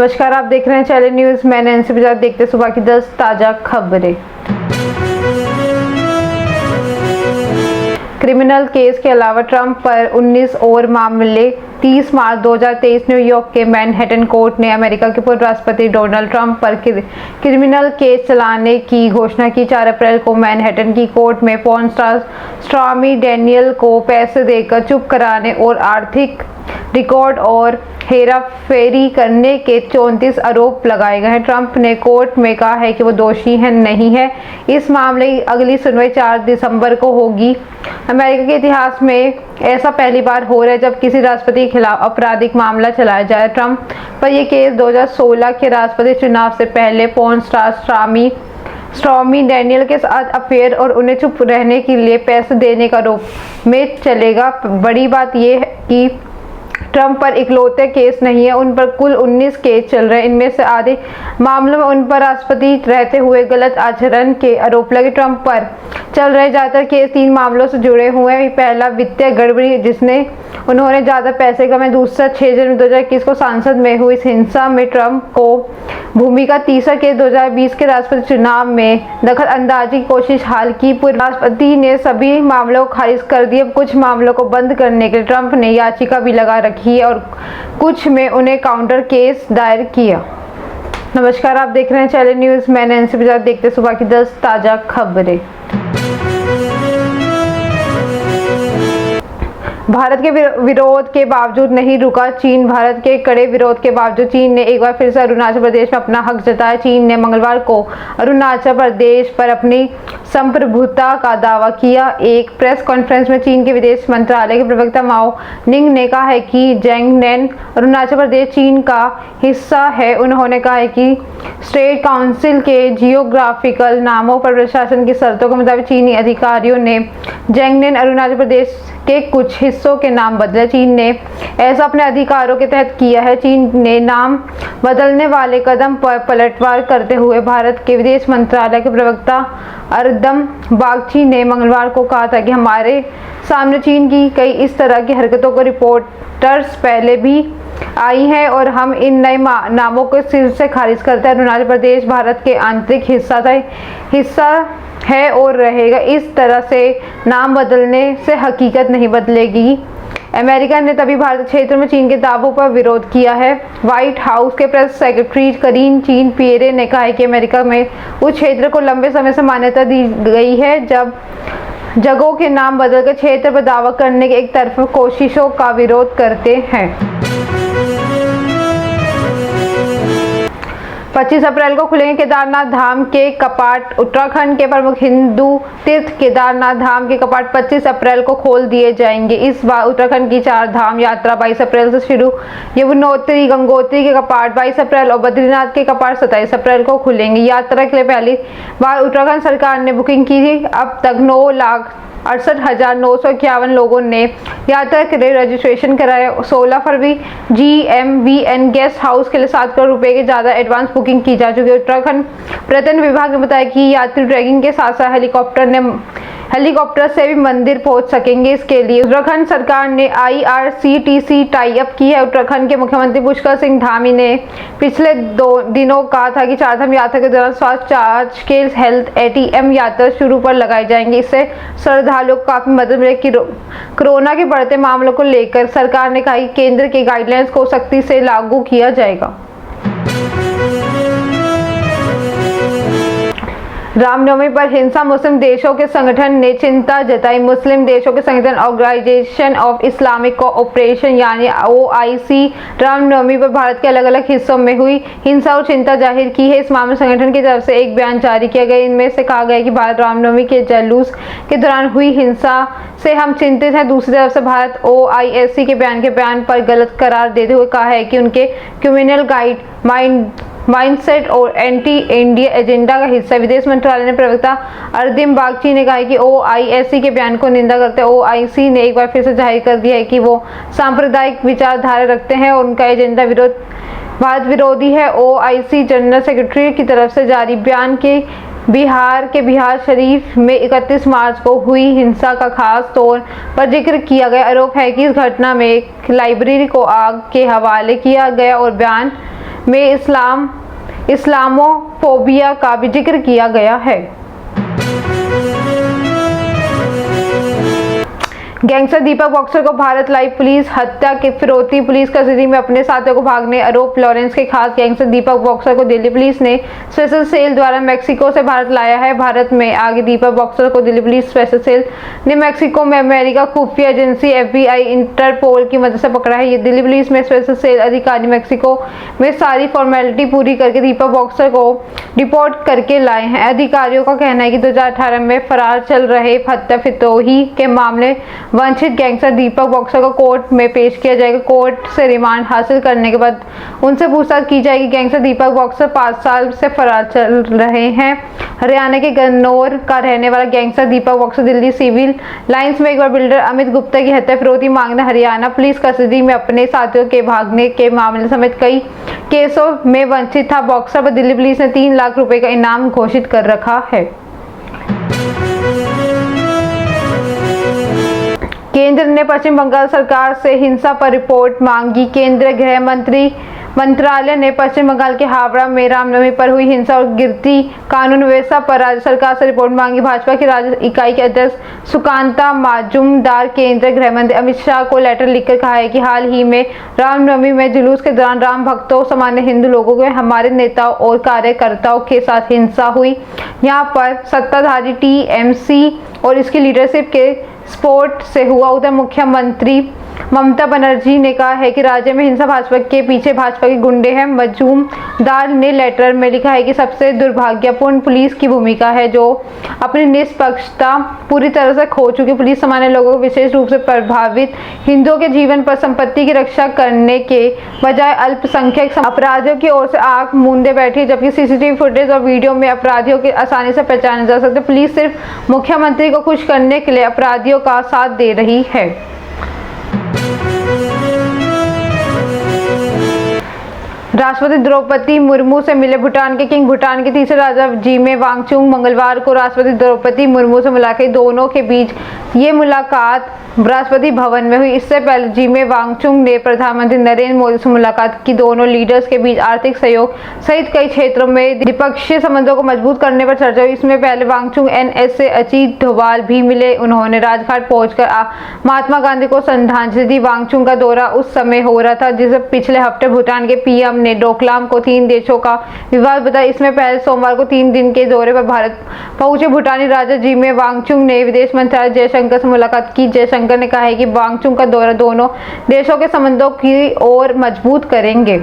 नमस्कार, आप देख रहे हैं चैनल न्यूज़। मैं नैन्सी बजाज। देखते सुबह की 10 ताज़ा खबरें। क्रिमिनल केस के अलावा ट्रंप पर 19 और मामले। 30 मार्च 2023 न्यूयॉर्क के मैनहट्टन कोर्ट ने अमेरिका के पूर्व राष्ट्रपति डोनाल्ड ट्रंप पर क्रिमिनल केस चलाने की घोषणा की। 4 अप्रैल को मैनहट्टन की कोर्ट में पॉर्न स्टार स्टॉर्मी डैनियल को पैसे देकर चुप कराने और आर्थिक रिकॉर्ड और हेराफेरी करने के 34 आरोप लगाए गए हैं। ट्रंप ने कोर्ट में कहा है कि वो दोषी नहीं है। इस मामले की अगली सुनवाई 4 दिसंबर को होगी। अमेरिका के इतिहास में ऐसा पहली बार हो रहा है जब किसी राष्ट्रपति के खिलाफ आपराधिक मामला चलाया जाए। ट्रंप पर यह केस 2016 के राष्ट्रपति चुनाव से पहले पॉर्न स्टार स्टॉर्मी डैनियल के साथ अफेयर और उन्हें चुप रहने के लिए पैसे देने का आरोप में चलेगा। बड़ी बात यह है कि ट्रंप पर इकलौते केस नहीं है, उन पर कुल 19 केस चल रहे हैं। इनमें से आधे मामलों में उन पर राष्ट्रपति रहते हुए गलत आचरण के आरोप लगे। ट्रंप पर चल रहे ज्यादातर केस 3 मामलों से जुड़े हुए हैं। पहला वित्तीय गड़बड़ी जिसने उन्होंने ज्यादा पैसे कमाए। दूसरा 6 जनवरी 2021 को संसद में हुई हिंसा में ट्रंप को भूमिका। तीसरा केस 2020 के राष्ट्रपति चुनाव में दखल अंदाजी की कोशिश। हाल की पूर्व राष्ट्रपति ने सभी मामलों को खारिज कर दिए। कुछ मामलों को बंद करने के लिए ट्रंप ने याचिका भी लगा रखी है और कुछ में उन्हें काउंटर केस दायर किया। नमस्कार, आप देख रहे हैं चैनल न्यूज़। मैं नैन्सी बजाज। देखते सुबह की 10 ताज़ा खबरें। भारत के विरोध के बावजूद नहीं रुका चीन। भारत के कड़े विरोध के बावजूद चीन ने एक बार फिर से अरुणाचल प्रदेश में अपना हक जताया। चीन ने मंगलवार को अरुणाचल प्रदेश पर अपनी संप्रभुता का दावा किया। एक प्रेस कॉन्फ्रेंस में चीन के विदेश मंत्रालय के प्रवक्ता माओ निंग ने कहा है कि जैंगनेन अरुणाचल प्रदेश चीन का हिस्सा है। उन्होंने कहा है कि स्टेट काउंसिल के जियोग्राफिकल नामों पर प्रशासन की शर्तों के मुताबिक चीनी अधिकारियों ने जैंगनेन अरुणाचल प्रदेश के कुछ हिस्सों के नाम बदले। चीन ने ऐसा अपने अधिकारों के तहत किया है। चीन ने नाम बदलने वाले कदम पर पलटवार करते हुए भारत के विदेश मंत्रालय के प्रवक्ता अरदम बागची ने मंगलवार को कहा था कि हमारे सामने चीन की कई इस तरह की हरकतों को रिपोर्टर्स पहले भी आई है और हम इन नए नामों को सिर से खारिज करते हैं। अरुणाचल प्रदेश भारत के आंतरिक हिस्सा है और रहेगा। इस तरह से नाम बदलने से हकीकत नहीं बदलेगी। अमेरिका ने तभी भारत क्षेत्र में चीन के दावों पर विरोध किया है। व्हाइट हाउस के प्रेस सेक्रेटरी करीन चीन पियरे ने कहा है कि अमेरिका में उस क्षेत्र को लंबे समय से मान्यता दी गई है जब जगहों के नाम बदलकर क्षेत्र पर दावा करने के एक तरफा कोशिशों का विरोध करते हैं। 25 अप्रैल को खुलेंगे केदारनाथ धाम के कपाट। उत्तराखंड के प्रमुख हिंदू तीर्थ केदारनाथ धाम के कपाट 25 अप्रैल को खोल दिए जाएंगे। इस बार उत्तराखंड की 4 धाम यात्रा 22 अप्रैल से शुरू। यमुनोत्री गंगोत्री के कपाट 22 अप्रैल और बद्रीनाथ के कपाट 27 अप्रैल को खुलेंगे। यात्रा के लिए पहली बार उत्तराखंड सरकार ने बुकिंग की थी। अब तक 9,68,951 लोगों ने यात्रा के लिए रजिस्ट्रेशन कराया। 16 फरवरी GMVN गेस्ट हाउस के लिए 7 करोड़ रुपए के ज्यादा एडवांस बुकिंग की जा चुकी है। उत्तराखंड पर्यटन विभाग ने बताया कि यात्री ट्रैकिंग के साथ साथ हेलीकॉप्टर से भी मंदिर पहुंच सकेंगे। इसके लिए उत्तराखंड सरकार ने IRCTC टाई अप की है। उत्तराखंड के मुख्यमंत्री पुष्कर सिंह धामी ने पिछले 2 दिनों कहा था कि चारधाम यात्रा के दौरान स्वास्थ्य जांच के हेल्थ ATM यात्रा शुरू पर लगाए जाएंगे। इससे श्रद्धालुओं को काफी मदद मिलेगी। कोरोना के बढ़ते मामलों को लेकर सरकार ने कहा कि केंद्र के गाइडलाइंस को सख्ती से लागू किया जाएगा। रामनवमी पर हिंसा। मुस्लिम देशों के संगठन ने चिंता जताई। मुस्लिम देशों के संगठन ऑर्गेनाइजेशन ऑफ इस्लामिक कोऑपरेशन यानी OIC रामनवमी पर भारत के अलग अलग हिस्सों में हुई हिंसा और चिंता जाहिर की है। इस मामले संगठन की तरफ से एक बयान जारी किया गया। इनमें से कहा गया कि भारत रामनवमी के जुलूस के दौरान हुई हिंसा से हम चिंतित हैं। दूसरी तरफ से भारत OIC के बयान पर गलत करार देते हुए कहा है कि उनके क्रिमिनल माइंडसेट और एंटी इंडिया एजेंडा का हिस्सा। विदेश मंत्रालय ने प्रवक्ता अरदिम बागची ने कहा है कि OIC के बयान को निंदा करते हुए OIC ने एक बार फिर से जाहिर कर दिया है कि वो सांप्रदायिक विचारधारा रखते हैं और उनका एजेंडा भारत विरोधी है। OIC जनरल सेक्रेटरी की तरफ से जारी बयान के बिहार शरीफ में 31 मार्च को हुई हिंसा का खास तौर पर जिक्र किया गया। आरोप है कि इस घटना में एक लाइब्रेरी को आग के हवाले किया गया और में इस्लामोफोबिया का भी जिक्र किया गया है। गैंगस्टर दीपक बॉक्सर को भारत लाइव पुलिस हत्या के फिरौती पुलिस कस्टडी में अपने साथियों को भागने आरोप। लॉरेंस के खास गैंगस्टर दीपक बॉक्सर को दिल्ली पुलिस ने स्पेशल सेल द्वारा मेक्सिको से भारत लाया है। भारत में आगे दीपक बॉक्सर को दिल्ली पुलिस स्पेशल सेल ने मेक्सिको में अमेरिका खुफिया एजेंसी FBI इंटरपोल की मदद से पकड़ा है। ये दिल्ली पुलिस में स्पेशल सेल अधिकारी मेक्सिको में सारी फॉर्मेलिटी पूरी करके दीपक बॉक्सर को रिपोर्ट करके लाए हैं। अधिकारियों का कहना है कि 2018 में फरार चल रहे हत्या फितौही के मामले वंचित गैंगस्टर दीपक बॉक्सर को कोर्ट में पेश किया जाएगा। कोर्ट से रिमांड हासिल करने के बाद उनसे पूछताछ की जाएगी। गैंगस्टर दीपक बॉक्सर 5 साल से फरार चल रहे हैं। हरियाणा के गन्नौर का रहने वाला गैंगस्टर दीपक बॉक्सर दिल्ली सिविल लाइंस में एक बार बिल्डर अमित गुप्ता की हत्या फिरौती मांगने हरियाणा पुलिस कस्टडी में अपने साथियों के भागने के मामले समेत कई केसों में वंचित था। बॉक्सर पर दिल्ली पुलिस ने 3 लाख रुपए का इनाम घोषित कर रखा है। केंद्र ने पश्चिम बंगाल सरकार से हिंसा पर रिपोर्ट मांगी। केंद्रीय गृह मंत्रालय ने पश्चिम बंगाल के हावड़ा में रामनवमी पर हुई हिंसा और गिरती कानून व्यवस्था पर राज्य सरकार से रिपोर्ट मांगी। भाजपा की राज्य इकाई के अध्यक्ष सुकांता मजूमदार केंद्रीय गृह मंत्री अमित शाह को लेटर लिखकर कहा है कि हाल ही में रामनवमी में जुलूस के दौरान राम भक्तों सामान्य हिंदू लोगों के हमारे नेताओं और कार्यकर्ताओं के साथ हिंसा हुई। यहाँ पर सत्ताधारी TMC और इसकी लीडरशिप के स्पोर्ट से हुआ। उधर मुख्यमंत्री ममता बनर्जी ने कहा है कि राज्य में हिंसा भाजपा के पीछे भाजपा के गुंडे हैं। मजूमदार ने लेटर में लिखा है कि सबसे दुर्भाग्यपूर्ण पुलिस की भूमिका है जो अपनी निष्पक्षता पूरी तरह से खो चुकी। पुलिस सामान्य लोगों को विशेष रूप से प्रभावित हिंदुओं के जीवन पर संपत्ति की रक्षा करने के बजाय अल्पसंख्यक अपराधियों की ओर से आंख मूंदे बैठी, जबकि CCTV फुटेज और वीडियो में अपराधियों की आसानी से पहचाने जा सकते। पुलिस सिर्फ मुख्यमंत्री को खुश करने के लिए अपराधियों का साथ दे रही है। राष्ट्रपति द्रौपदी मुर्मू से मिले भूटान के किंग। भूटान के तीसरे राजा जिमे वांगचुक मंगलवार को राष्ट्रपति द्रौपदी मुर्मू से मुलाकात। दोनों के बीच ये मुलाकात राष्ट्रपति भवन में हुई। इससे पहले जिमे वांगचुक ने प्रधानमंत्री नरेंद्र मोदी से मुलाकात की। दोनों लीडर्स के बीच आर्थिक सहयोग सहित कई क्षेत्रों में द्विपक्षीय संबंधों को मजबूत करने पर चर्चा हुई। इसमें पहले वांगचुक NSA अजीत डोभाल भी मिले। उन्होंने राजघाट पहुंचकर महात्मा गांधी को श्रद्धांजलि दी। वांगचुक का दौरा उस समय हो रहा था जिसे पिछले हफ्ते भूटान के PM ने डोकलाम को 3 देशों का विवाद बताया। इसमें पहले सोमवार को 3 दिन के दौरे पर भारत पहुंचे भूटानी राजा जिमे वांगचुक ने विदेश मंत्री जयशंकर से मुलाकात की। जयशंकर ने कहा है कि वांगचुक का दौरा दोनों देशों के संबंधों की ओर मजबूत करेंगे।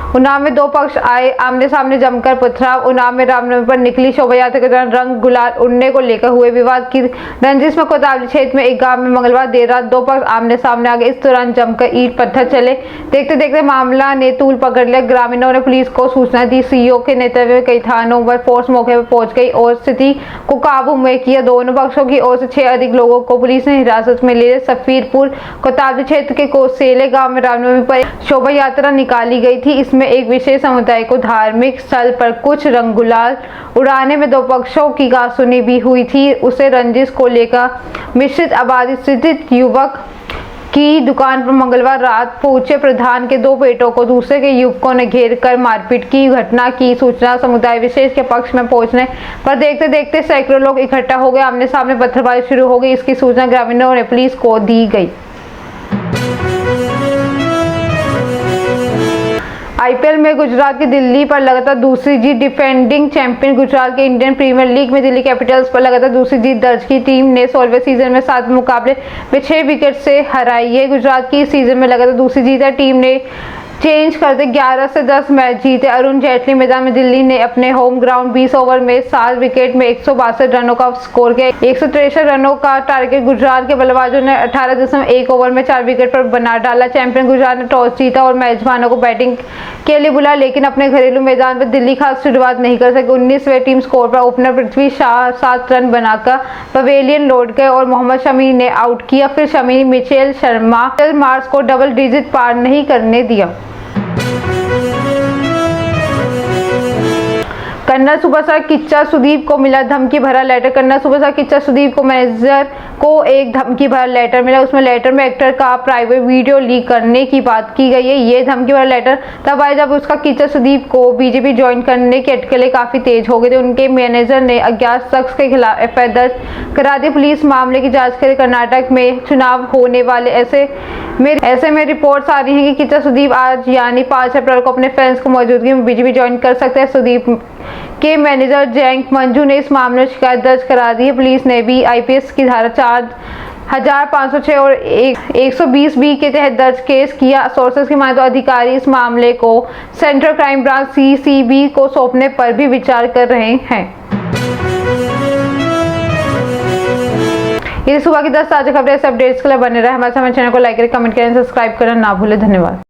उन्नाव में 2 पक्ष आए आमने सामने जमकर पथराव। उन्नाव में रामनवमी पर निकली शोभा यात्रा के दौरान रंग गुलाल उड़ने को लेकर हुए विवाद की रंजिश में कोतवाली क्षेत्र में एक गांव में मंगलवार देर रात 2 पक्ष आमने सामने आ गए। इस दौरान जमकर ईंट पत्थर चले। देखते देखते मामला ने तूल पकड़ लिया। ग्रामीणों ने पुलिस को सूचना दी। CO के नेतृत्व में कई थानों पर फोर्स मौके पर पहुंच गई और स्थिति को काबू में किया। दोनों पक्षों की ओर से 6 अधिक लोगों को पुलिस ने हिरासत में ले। सफीरपुर कोतवाली क्षेत्र के कोसेले गाँव में रामनवमी पर शोभा यात्रा निकाली गई थी। इसमें एक विशेष समुदाय को धार्मिक स्थल पर कुछ रंग गुलाल उड़ाने में 2 पक्षों की कहासुनी भी हुई थी। उसे रंजिश को लेकर मिश्रित आबादी स्थित युवक की दुकान पर मंगलवार रात पहुंचे प्रधान के 2 बेटों को दूसरे के युवकों ने घेर कर मारपीट की। घटना की सूचना समुदाय विशेष के पक्ष में पहुंचने पर देखते देखते सैकड़ों लोग इकट्ठा हो गए। आमने सामने पत्थरबाजी शुरू हो गई। इसकी सूचना ग्रामीणों ने पुलिस को दी गई। IPL में गुजरात की दिल्ली पर लगातार दूसरी जीत। डिफेंडिंग चैंपियन गुजरात के इंडियन प्रीमियर लीग में दिल्ली कैपिटल्स पर लगातार दूसरी जीत दर्ज की। टीम ने 16वें सीजन में 7 मुकाबले में 6 विकेट से हराई है। गुजरात की इस सीजन में लगातार दूसरी जीत है। टीम ने चेंज करते 11 से 10 मैच जीते। अरुण जेटली मैदान में दिल्ली ने अपने होम ग्राउंड 20 ओवर में 7 विकेट में 162 रनों का स्कोर किया। 163 रनों का टारगेट गुजरात के बल्लेबाजों ने 18.1 ओवर में 4 विकेट पर बना डाला। चैंपियन गुजरात ने टॉस जीता और मेजबानों को बैटिंग के लिए बुलाया, लेकिन अपने घरेलू मैदान पर दिल्ली खास शुरुआत नहीं कर सकी। 19वें टीम स्कोर पर ओपनर पृथ्वी शाह 7 रन बनाकर पवेलियन लौट गए और मोहम्मद शमी ने आउट किया। फिर शमी मिचेल शर्मा मार्च को डबल डिजिट पार नहीं करने दिया। कन्नड़ सुपरस्टार किच्चा सुदीप को मिला धमकी भरा लेटर। कन्नड़ सुपरस्टार किच्चा सुदीप को मैनेजर को एक धमकी भरा लेटर मिला। उसमें लेटर में एक्टर का प्राइवेट वीडियो लीक करने की बात की गई है। ये धमकी भरा लेटर तब आया जब उसका किच्चा सुदीप को बीजेपी ज्वाइन करने के अटकलें काफी तेज हो गए थे। उनके मैनेजर ने अज्ञात शख्स के खिलाफ एफआईआर दर्ज करा दी। पुलिस मामले की जांच करे। कर्नाटक में चुनाव होने वाले ऐसे में रिपोर्ट्स आ रही हैं कि किच्चा सुदीप आज यानी 5 अप्रैल को अपने फैंस को मौजूदगी में बीजेपी ज्वाइन कर सकते हैं। सुदीप के मैनेजर जयंत मंजू ने इस मामले में शिकायत दर्ज करा दी है। पुलिस ने भी आईपीसी की धारा 4506 और 120B के तहत दर्ज केस किया। सोर्सेस की माने तो अधिकारी इस मामले को सेंट्रल क्राइम ब्रांच CCB को सौंपने पर भी विचार कर रहे हैं। ये सुबह की 10 ताजा खबरें अपडेट्स के लिए बने रहे। हमारे चैनल को लाइक करें, कमेंट करें, सब्सक्राइब करना ना भूलें। धन्यवाद।